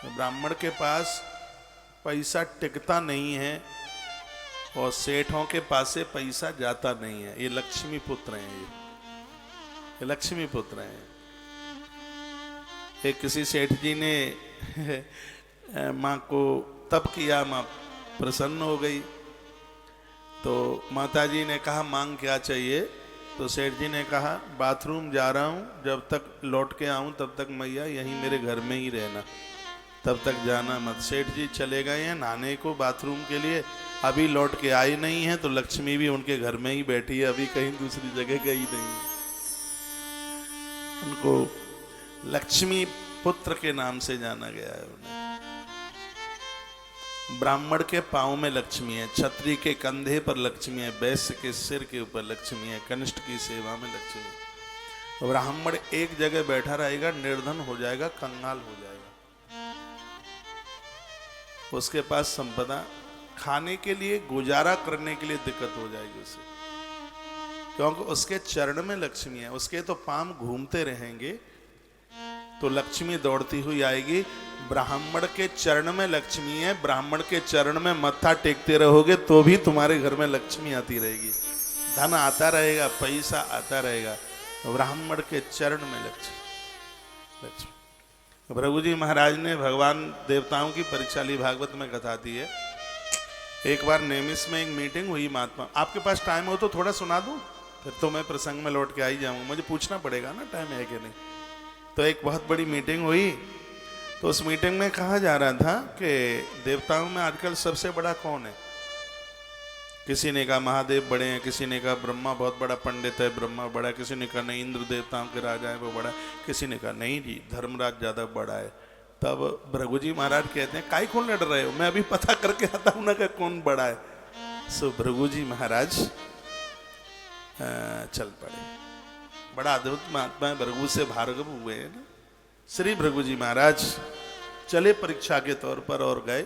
ब्राह्मण के पास पैसा टिकता नहीं है और सेठों के पास से पैसा जाता नहीं है। ये लक्ष्मी पुत्र हैं, ये लक्ष्मी पुत्र हैं। एक किसी सेठ जी ने माँ को तप किया, माँ प्रसन्न हो गई। तो माता जी ने कहा मांग क्या चाहिए? तो सेठ जी ने कहा बाथरूम जा रहा हूँ, जब तक लौट के आऊँ तब तक मैया यहीं मेरे घर में ही रहना, तब तक जाना मत। सेठ जी चले गए हैं नहाने को बाथरूम के लिए, अभी लौट के आई नहीं है। तो लक्ष्मी भी उनके घर में ही बैठी है, अभी कहीं दूसरी जगह गई नहीं। उनको लक्ष्मी पुत्र के नाम से जाना गया है। उन्हें ब्राह्मण के पांव में लक्ष्मी है, क्षत्रिय के कंधे पर लक्ष्मी है, वैश्य के सिर के ऊपर लक्ष्मी है, कनिष्ठ की सेवा में लक्ष्मी है। ब्राह्मण एक जगह बैठा रहेगा, निर्धन हो जाएगा, कंगाल हो जाएगा। उसके पास संपदा, खाने के लिए गुजारा करने के लिए दिक्कत हो जाएगी उसे, क्योंकि उसके चरण में लक्ष्मी है। उसके तो पांव घूमते रहेंगे तो लक्ष्मी दौड़ती हुई आएगी। ब्राह्मण के चरण में लक्ष्मी है, ब्राह्मण के चरण में मत्था टेकते रहोगे तो भी तुम्हारे घर में लक्ष्मी आती रहेगी, धन आता रहेगा, पैसा आता रहेगा। ब्राह्मण के चरण में लक्ष्मी। भृगु जी महाराज ने भगवान देवताओं की परीक्षा ली, भागवत में कथा दी है। एक बार नेमिस में एक मीटिंग हुई महात्मा, आपके पास टाइम हो तो थोड़ा सुना दूं, फिर तो मैं प्रसंग में लौट के आ ही जाऊंगा, मुझे पूछना पड़ेगा ना टाइम है कि नहीं। तो एक बहुत बड़ी मीटिंग हुई, तो उस मीटिंग में कहा जा रहा था कि देवताओं में आजकल सबसे बड़ा कौन है। किसी ने कहा महादेव बड़े हैं, किसी ने कहा ब्रह्मा बहुत बड़ा पंडित है, ब्रह्मा बड़ा है, किसी ने कहा नहीं इंद्र देवताओं के राजा है वो बड़ा है, किसी ने कहा नहीं जी धर्मराज ज्यादा बड़ा है। तब भृगु जी महाराज कहते हैं काहे कौन लड़ रहे हो, मैं अभी पता करके आता हूं ना कि कौन बड़ा है। सो भृगु जी महाराज चल पड़े। बड़ा अद्भुत महात्मा है, भृगु से भार्गव हुए हैं ना। श्री भृगु जी महाराज चले परीक्षा के तौर पर और गए।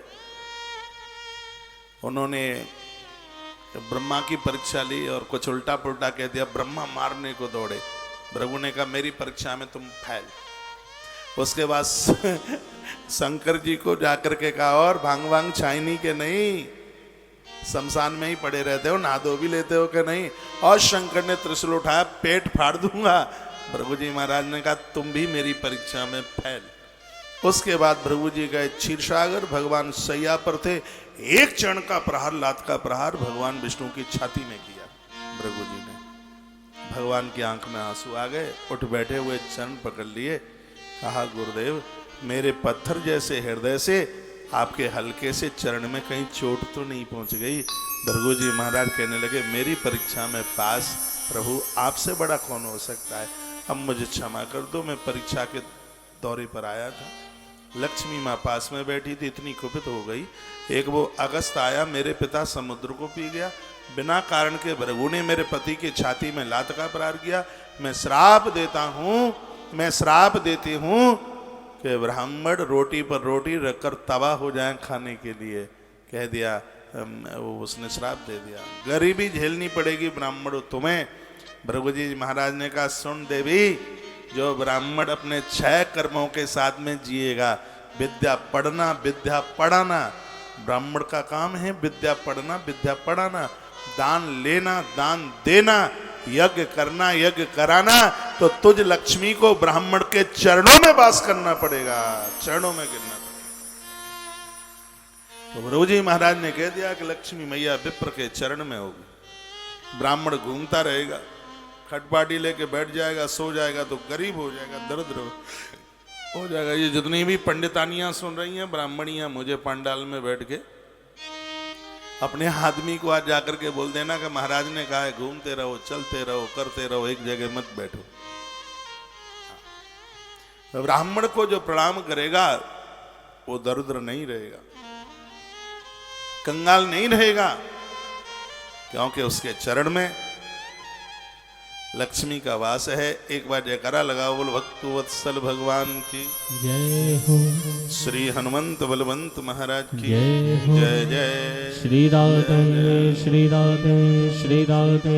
उन्होंने ब्रह्मा की परीक्षा ली और कुछ उल्टा पुल्टा कह दिया, ब्रह्मा मारने को दौड़े। भृगु ने कहा मेरी परीक्षा में तुम फैल। उसके बाद शंकर जी को जाकर के कहा और भांग वांग छाइनी के नहीं, शमशान में ही पड़े रहते हो, नहा धो भी लेते हो कि नहीं। और शंकर ने त्रिशूल उठाया, पेट फाड़ दूंगा। भृगु जी महाराज ने कहा तुम भी मेरी परीक्षा में फैल। उसके बाद भृगु जी गए क्षीरसागर, भगवान सैया पर थे, एक चरण का प्रहार, लात का प्रहार भगवान विष्णु की छाती में किया भृगु जी ने। भगवान की आंख में आंसू आ गए, उठ बैठे हुए चरण पकड़ लिए, कहा गुरुदेव मेरे पत्थर जैसे हृदय से आपके हल्के से चरण में कहीं चोट तो नहीं पहुंच गई। भृगु जी महाराज कहने लगे मेरी परीक्षा में पास प्रभु आपसे बड़ा कौन हो सकता है, अब मुझे क्षमा कर दो, मैं परीक्षा के दौरे पर आया था। लक्ष्मी माँ पास में बैठी थी, इतनी कुपित हो गई। एक वो अगस्त आया, मेरे पिता समुद्र को पी गया, बिना कारण के भृगु ने मेरे पति की छाती में लात का प्रहार किया। मैं श्राप देता हूँ, मैं श्राप देती हूँ कि ब्राह्मण रोटी पर रोटी रखकर तबाह हो जाए खाने के लिए। कह दिया, उसने श्राप दे दिया, गरीबी झेलनी पड़ेगी ब्राह्मण तुम्हें। भृगु जी महाराज ने कहा सुन देवी, जो ब्राह्मण अपने 6 कर्मों के साथ में जिएगा, विद्या पढ़ना विद्या पढ़ाना, ब्राह्मण का काम है विद्या पढ़ना विद्या पढ़ाना, दान लेना दान देना, यज्ञ करना यज्ञ कराना, तो तुझ लक्ष्मी को ब्राह्मण के चरणों में वास करना पड़ेगा, चरणों में गिरना पड़ेगा। तो भृगु जी महाराज ने कह दिया कि लक्ष्मी मैया विप्र के चरण में होगी। ब्राह्मण घूमता रहेगा, खटपाटी लेके बैठ जाएगा, सो जाएगा तो गरीब हो जाएगा, दरिद्र हो जाएगा। ये जितनी भी पंडितानियां सुन रही हैं ब्राह्मणियां, मुझे पंडाल में बैठ के अपने आदमी को आज जाकर के बोल देना कि महाराज ने कहा है घूमते रहो चलते रहो करते रहो, एक जगह मत बैठो। ब्राह्मण को जो प्रणाम करेगा वो दरिद्र नहीं रहेगा, कंगाल नहीं रहेगा, क्योंकि उसके चरण में लक्ष्मी का वास है। एक बार जयकारा लगाओ, बोल भक्तवत्सल भगवान की जय हो, श्री हनुमंत बलवंत महाराज की जय हो, जय जय। श्री राधे श्री राधे श्री राधे।